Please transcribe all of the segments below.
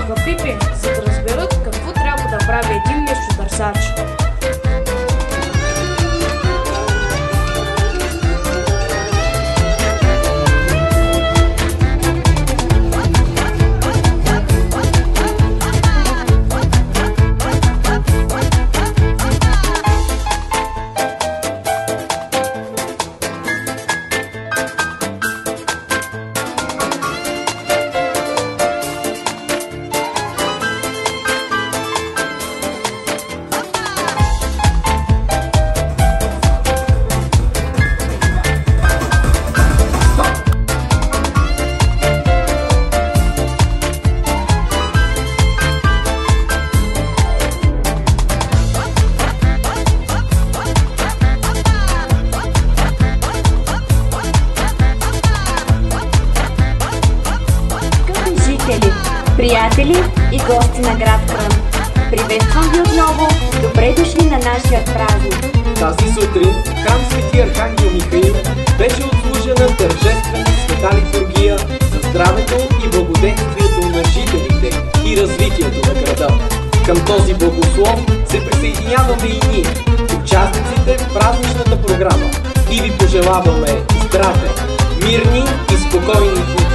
слушаха Пипи, за да разберат какво трябва да прави един мечтодърсач. Приятели и гости на град Кръм, приветствам ви отново, добре дошли на нашия празник. Тази сутрин храм Свети Архангел Михаил беше отслужена тържествена света литургия за здравето и благоденствието на жителите и развитието на града. Към този благослов се присъединяваме и ние, участниците в празничната програма, и ви пожелаваме здраве, мирни и спокойни дни.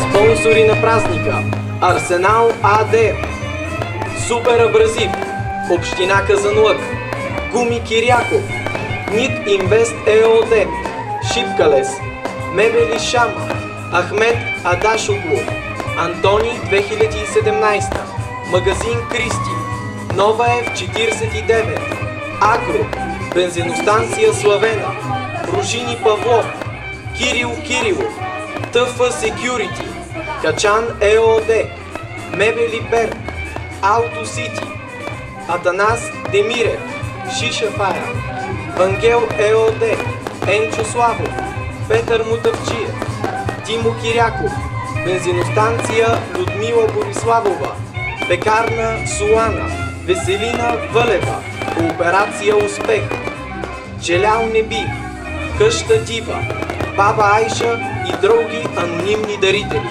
Спонсори на празника: Арсенал АД, Супер Абразив, Община Казанлък, Гуми Киряков, Ник Инвест ЕОД, Шипкалес, Мебели Шама, Ахмед Адашоглу, Антони 2017, Магазин Кристи, Новаев 49, Агро, Бензиностанция Славена, Пружини Павлов, Кирил Кирилов, ТФ Security, Качан ЕОД, Мебели Берг, Ауто Сити, Атанас Демирев, Шиша Фая, Вангел ЕОД, Енчо Славов, Петър Мутавчиев, Тимо Киряков, Бензиностанция Людмила Бориславова, Пекарна Солана, Веселина Вълева, Кооперация Успех, Джелял Неби, Къща Дива, Баба Айша и други анонимни дарители.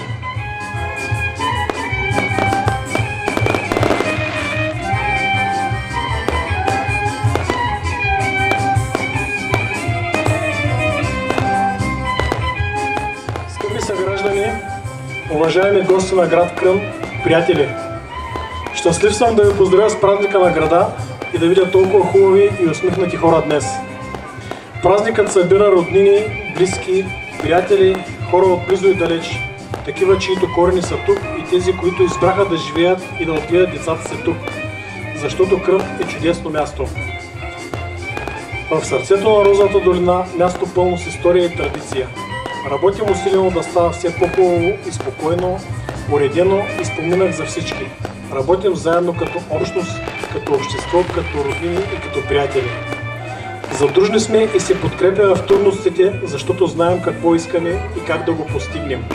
Скъпи съграждани, уважаеми гости на град Кръм, приятели! Щастлив съм да ви поздравя с празника на града и да видя толкова хубави и усмихнати хора днес. Празникът събира роднини, близки, приятели, хора от близо и далеч, такива, чието корени са тук и тези, които избраха да живеят и да отгледат децата си тук, защото Кръм е чудесно място. В сърцето на Розовата долина място пълно с история и традиция. Работим усилено да става все по-хубаво и спокойно, уредено и споминък за всички. Работим заедно като общност, като общество, като роднини и като приятели. Задружни сме и се подкрепяме в трудностите, защото знаем какво искаме и как да го постигнем.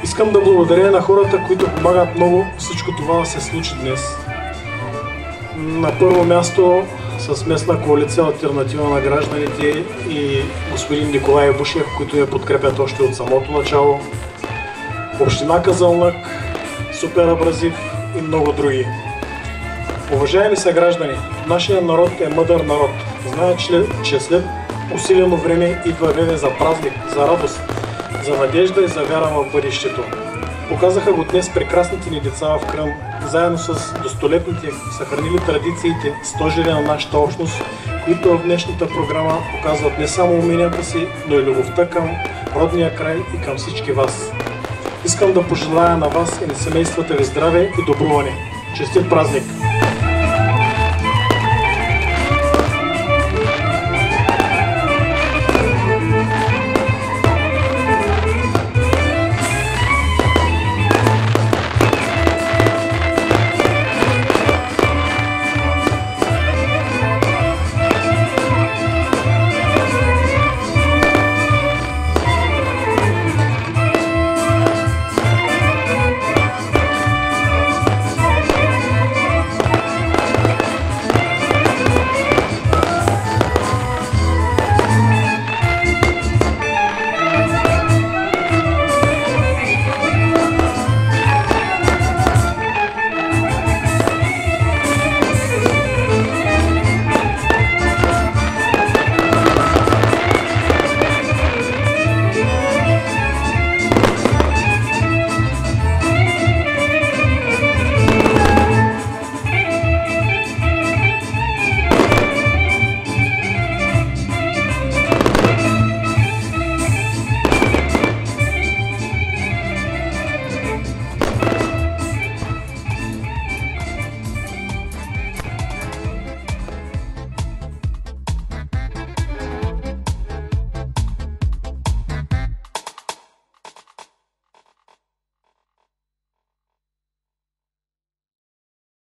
Искам да благодаря на хората, които помагат много всичко това да се случи днес. На първо място с местна коалиция Алтернатива на гражданите и господин Николай Бушев, които я подкрепят още от самото начало. Община Казанлък, Супер Абразив и много други. Уважаеми съграждани, нашия народ е мъдър народ. Знае, че след усилено време идва време за празник, за радост, за надежда и за вяра в бъдещето. Показаха го днес прекрасните ни деца в Кръм, заедно с достолетните, съхранили традициите, стожери на нашата общност, които в днешната програма показват не само уменията си, но и любовта към родния край и към всички вас. Искам да пожелая на вас и на семействата ви здраве и добруване. Честит празник!